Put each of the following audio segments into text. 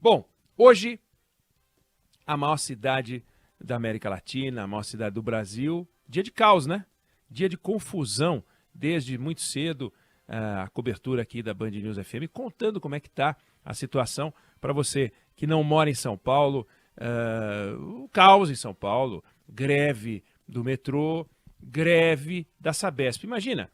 Bom, hoje a maior cidade da América Latina, a maior cidade do Brasil, dia de caos, né? Dia de confusão, desde muito cedo, a cobertura aqui da Band News FM, contando como é que está a situação para você que não mora em São Paulo, o caos em São Paulo, greve do metrô, greve da Sabesp. Imagina,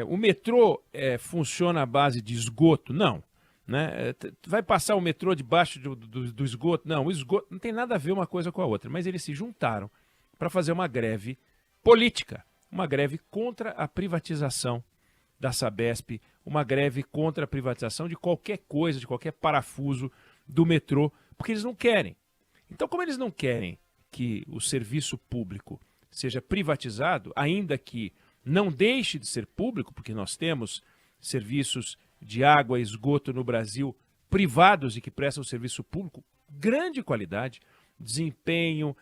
o metrô funciona à base de esgoto? Não. Né? Vai passar o metrô debaixo do esgoto? Não, o esgoto não tem nada a ver uma coisa com a outra, mas eles se juntaram para fazer uma greve política, uma greve contra a privatização da Sabesp, uma greve contra a privatização de qualquer coisa, de qualquer parafuso do metrô, porque eles não querem. Então, como eles não querem que o serviço público seja privatizado, ainda que não deixe de ser público, porque nós temos serviços de água e esgoto no Brasil privados e que prestam serviço público, grande qualidade, desempenho,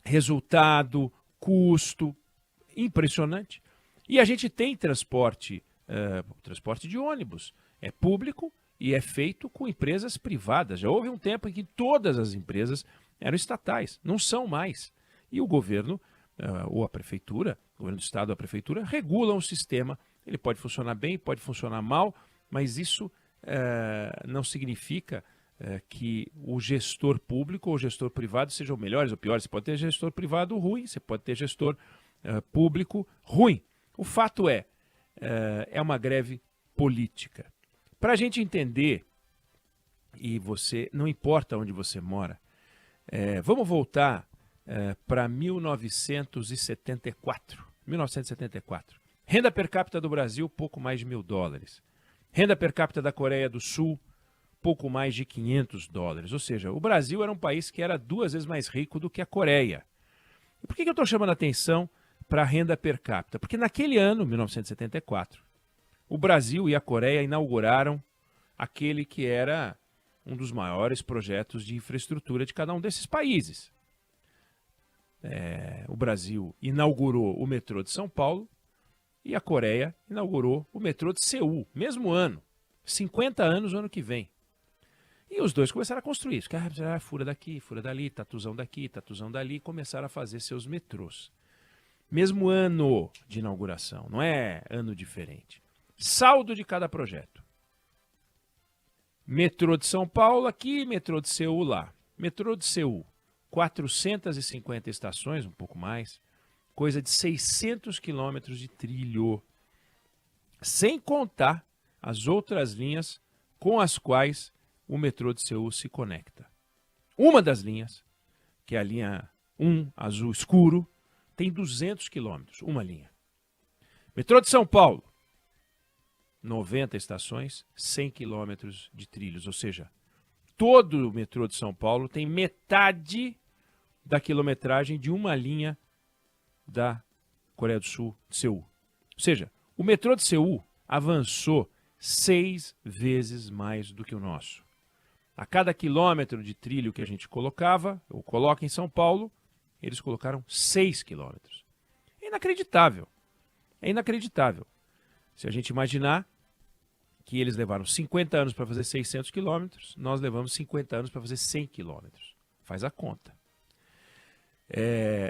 resultado, custo, impressionante. E a gente tem transporte de ônibus, é público e é feito com empresas privadas. Já houve um tempo em que todas as empresas eram estatais, não são mais. E o governo, ou a prefeitura, o governo do estado ou a prefeitura, regulam o sistema. Ele pode funcionar bem, pode funcionar mal, mas isso não significa que o gestor público ou o gestor privado sejam melhores ou piores. Você pode ter gestor privado ruim, você pode ter gestor público ruim. O fato é uma greve política. Para a gente entender, e você, não importa onde você mora, vamos voltar para 1974. 1974. Renda per capita do Brasil, pouco mais de $1.000. Renda per capita da Coreia do Sul, pouco mais de $500. Ou seja, o Brasil era um país que era 2 vezes mais rico do que a Coreia. E por que eu estou chamando a atenção para a renda per capita? Porque naquele ano, 1974, o Brasil e a Coreia inauguraram aquele que era um dos maiores projetos de infraestrutura de cada um desses países. O Brasil inaugurou o metrô de São Paulo e a Coreia inaugurou o metrô de Seul, mesmo ano, 50 anos no ano que vem. E os dois começaram a construir isso, fura daqui, fura dali, tatuzão daqui, tatuzão dali, e começaram a fazer seus metrôs. Mesmo ano de inauguração, não é ano diferente. Saldo de cada projeto. Metrô de São Paulo aqui, metrô de Seul lá. Metrô de Seul, 450 estações, um pouco mais, coisa de 600 quilômetros de trilho, sem contar as outras linhas com as quais o metrô de Seul se conecta. Uma das linhas, que é a linha 1, azul escuro, tem 200 quilômetros, uma linha. Metrô de São Paulo, 90 estações, 100 quilômetros de trilhos, ou seja, todo o metrô de São Paulo tem metade da quilometragem de uma linha da Coreia do Sul, de Seul. Ou seja, o metrô de Seul avançou 6 vezes mais do que o nosso. A cada quilômetro de trilho que a gente colocava, ou coloca em São Paulo, eles colocaram 6 quilômetros. É inacreditável. É inacreditável. Se a gente imaginar que eles levaram 50 anos para fazer 600 quilômetros, nós levamos 50 anos para fazer 100 quilômetros. Faz a conta.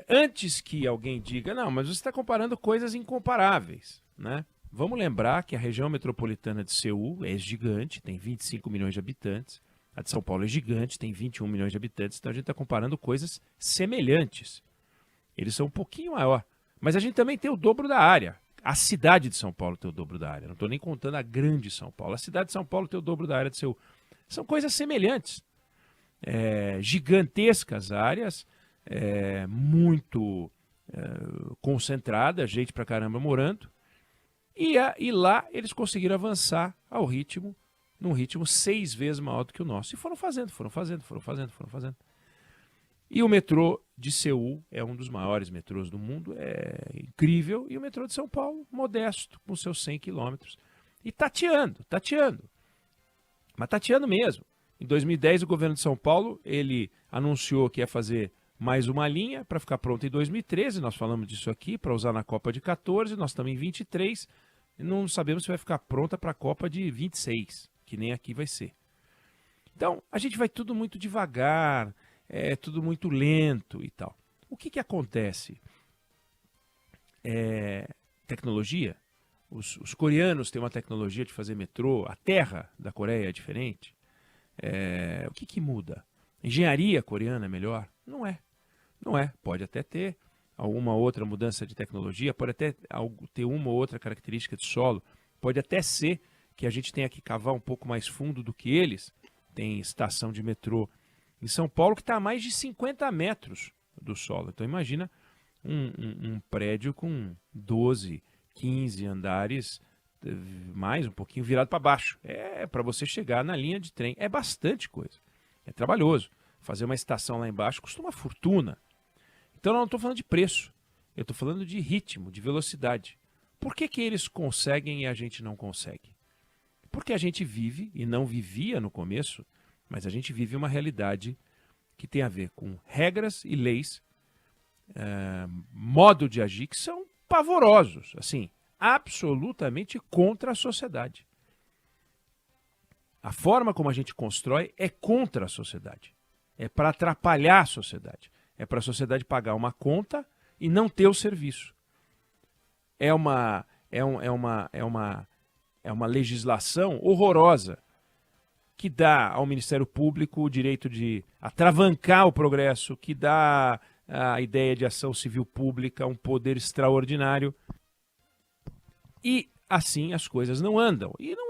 Antes que alguém diga, não, mas você está comparando coisas incomparáveis, né? Vamos lembrar que a região metropolitana de Seul é gigante, tem 25 milhões de habitantes. A de São Paulo é gigante, tem 21 milhões de habitantes. Então a gente está comparando coisas semelhantes. Eles são um pouquinho maior. Mas a gente também tem o dobro da área. A cidade de São Paulo tem o dobro da área. Não estou nem contando a grande São Paulo. A cidade de São Paulo tem o dobro da área de Seul. São coisas semelhantes. Gigantescas áreas, muito concentrada, gente pra caramba morando. E lá eles conseguiram avançar num ritmo 6 vezes maior do que o nosso. E foram fazendo. E o metrô de Seul é um dos maiores metrôs do mundo, é incrível. E o metrô de São Paulo, modesto, com seus 100 quilômetros. E tateando. Mas tateando mesmo. Em 2010, o governo de São Paulo, ele anunciou que ia fazer mais uma linha para ficar pronta em 2013. Nós falamos disso aqui, para usar na Copa de 14. Nós estamos em 23. E não sabemos se vai ficar pronta para a Copa de 26, que nem aqui vai ser. Então, a gente vai tudo muito devagar, é tudo muito lento e tal. O que acontece? Tecnologia. Os coreanos têm uma tecnologia de fazer metrô, a terra da Coreia é diferente. O que muda? Engenharia coreana é melhor? Não é. Não é. Pode até ter alguma outra mudança de tecnologia, pode até ter uma ou outra característica de solo, pode até ser que a gente tenha que cavar um pouco mais fundo do que eles. Tem estação de metrô em São Paulo que está a mais de 50 metros do solo. Então imagina um prédio com 12, 15 andares, mais um pouquinho virado para baixo. Para você chegar na linha de trem. É bastante coisa. É trabalhoso. Fazer uma estação lá embaixo custa uma fortuna. Então eu não estou falando de preço. Eu estou falando de ritmo, de velocidade. Por que eles conseguem e a gente não consegue? Porque a gente vive, e não vivia no começo, mas a gente vive uma realidade que tem a ver com regras e leis, modo de agir que são pavorosos, assim, absolutamente contra a sociedade. A forma como a gente constrói é contra a sociedade. É para atrapalhar a sociedade. É para a sociedade pagar uma conta e não ter o serviço. É uma legislação horrorosa que dá ao Ministério Público o direito de atravancar o progresso, que dá a ideia de ação civil pública, um poder extraordinário. E assim as coisas não andam. E não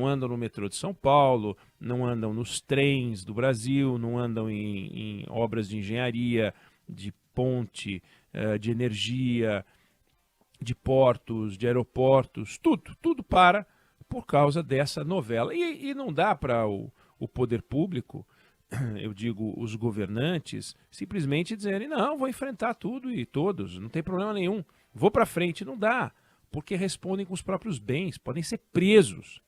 andam no metrô de São Paulo, não andam nos trens do Brasil, não andam em obras de engenharia, de ponte, de energia, de portos, de aeroportos, tudo para por causa dessa novela. E não dá para o poder público, eu digo os governantes, simplesmente dizerem, não, vou enfrentar tudo e todos, não tem problema nenhum, vou para frente. Não dá, porque respondem com os próprios bens, podem ser presos.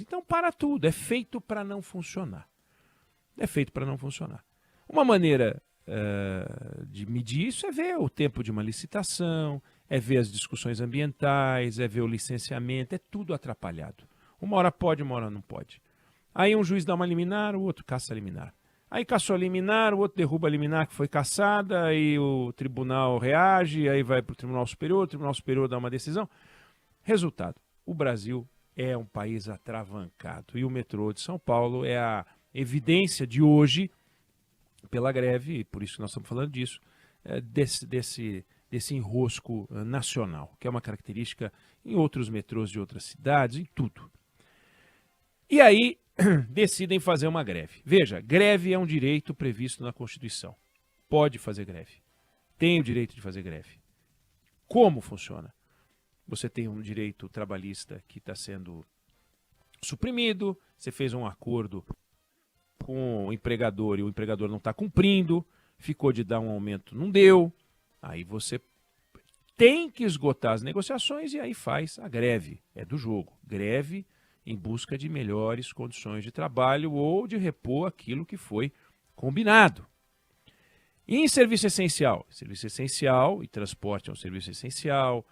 Então para tudo, é feito para não funcionar. Uma maneira de medir isso é ver o tempo de uma licitação, é ver as discussões ambientais, é ver o licenciamento, é tudo atrapalhado. Uma hora pode, uma hora não pode. Aí um juiz dá uma liminar, o outro caça a liminar. Aí caçou a liminar, o outro derruba a liminar que foi caçada, aí o tribunal reage, aí vai para o Tribunal Superior dá uma decisão. Resultado, o Brasil é um país atravancado. E o metrô de São Paulo é a evidência de hoje, pela greve, e por isso nós estamos falando disso, desse enrosco nacional, que é uma característica em outros metrôs de outras cidades, em tudo. E aí decidem fazer uma greve. Veja, greve é um direito previsto na Constituição. Pode fazer greve. Tem o direito de fazer greve. Como funciona? Você tem um direito trabalhista que está sendo suprimido, você fez um acordo com o empregador e o empregador não está cumprindo, ficou de dar um aumento, não deu, aí você tem que esgotar as negociações e aí faz a greve. É do jogo. Greve em busca de melhores condições de trabalho ou de repor aquilo que foi combinado. E em serviço essencial e transporte é um serviço essencial,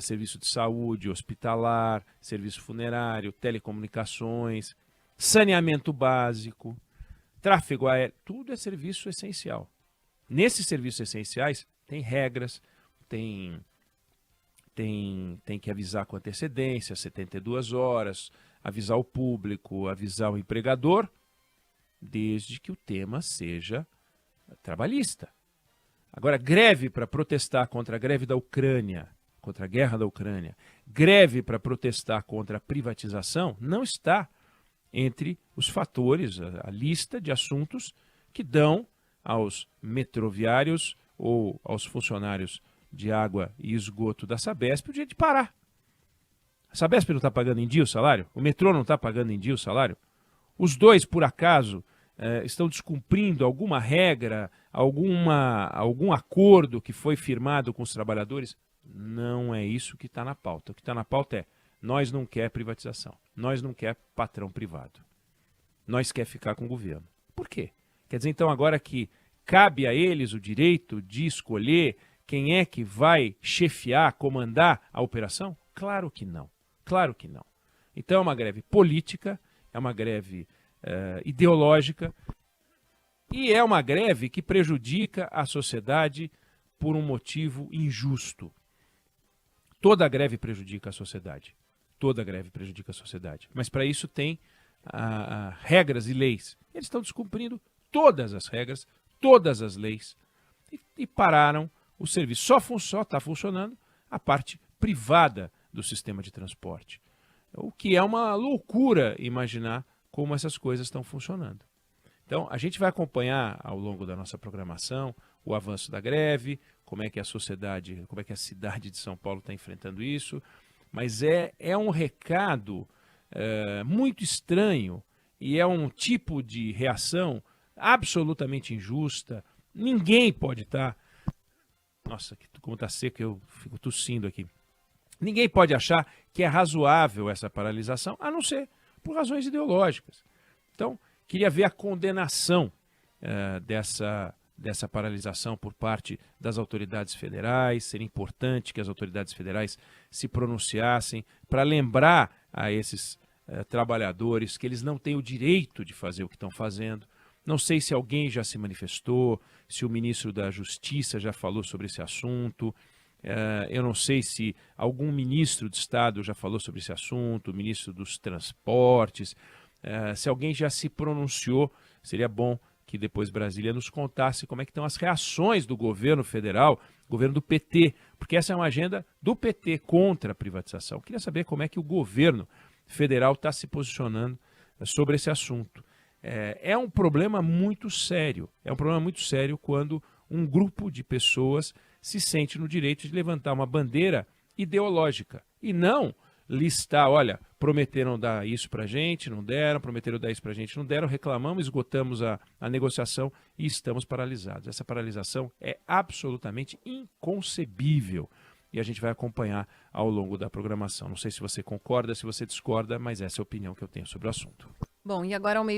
serviço de saúde, hospitalar, serviço funerário, telecomunicações, saneamento básico, tráfego aéreo, tudo é serviço essencial. Nesses serviços essenciais tem regras, tem que avisar com antecedência, 72 horas, avisar o público, avisar o empregador, desde que o tema seja trabalhista. Agora, greve para protestar contra a greve da Ucrânia, contra a guerra da Ucrânia, greve para protestar contra a privatização, não está entre os fatores, a lista de assuntos que dão aos metroviários ou aos funcionários de água e esgoto da Sabesp o direito de parar. A Sabesp não está pagando em dia o salário? O metrô não está pagando em dia o salário? Os dois, por acaso, estão descumprindo alguma regra, algum acordo que foi firmado com os trabalhadores? Não é isso que está na pauta. O que está na pauta é: nós não quer privatização, nós não quer patrão privado, nós quer ficar com o governo. Por quê? Quer dizer, então, agora que cabe a eles o direito de escolher quem é que vai chefiar, comandar a operação? Claro que não. Claro que não. Então é uma greve política, é uma greve ideológica e é uma greve que prejudica a sociedade por um motivo injusto. Toda greve prejudica a sociedade. Toda greve prejudica a sociedade. Mas para isso tem regras e leis. Eles estão descumprindo todas as regras, todas as leis e pararam o serviço. Só está funcionando a parte privada do sistema de transporte. O que é uma loucura imaginar como essas coisas estão funcionando. Então, a gente vai acompanhar ao longo da nossa programação o avanço da greve, como é que a sociedade, como é que a cidade de São Paulo está enfrentando isso, mas é um recado muito estranho e é um tipo de reação absolutamente injusta. Ninguém pode estar... Nossa, como está seco, eu fico tossindo aqui. Ninguém pode achar que é razoável essa paralisação, a não ser por razões ideológicas. Então, queria ver a condenação dessa paralisação por parte das autoridades federais. Seria importante que as autoridades federais se pronunciassem para lembrar a esses trabalhadores que eles não têm o direito de fazer o que estão fazendo. Não sei se alguém já se manifestou, se o ministro da Justiça já falou sobre esse assunto. Eu não sei se algum ministro de Estado já falou sobre esse assunto, o ministro dos Transportes. Se alguém já se pronunciou, seria bom que depois Brasília nos contasse como é que estão as reações do governo federal, governo do PT, porque essa é uma agenda do PT contra a privatização. Queria saber como é que o governo federal está se posicionando sobre esse assunto. É um problema muito sério. É um problema muito sério quando um grupo de pessoas se sente no direito de levantar uma bandeira ideológica e não listar, olha, prometeram dar isso para a gente, não deram, prometeram dar isso para a gente, não deram, reclamamos, esgotamos a negociação e estamos paralisados. Essa paralisação é absolutamente inconcebível e a gente vai acompanhar ao longo da programação. Não sei se você concorda, se você discorda, mas essa é a opinião que eu tenho sobre o assunto. Bom, e agora ao meio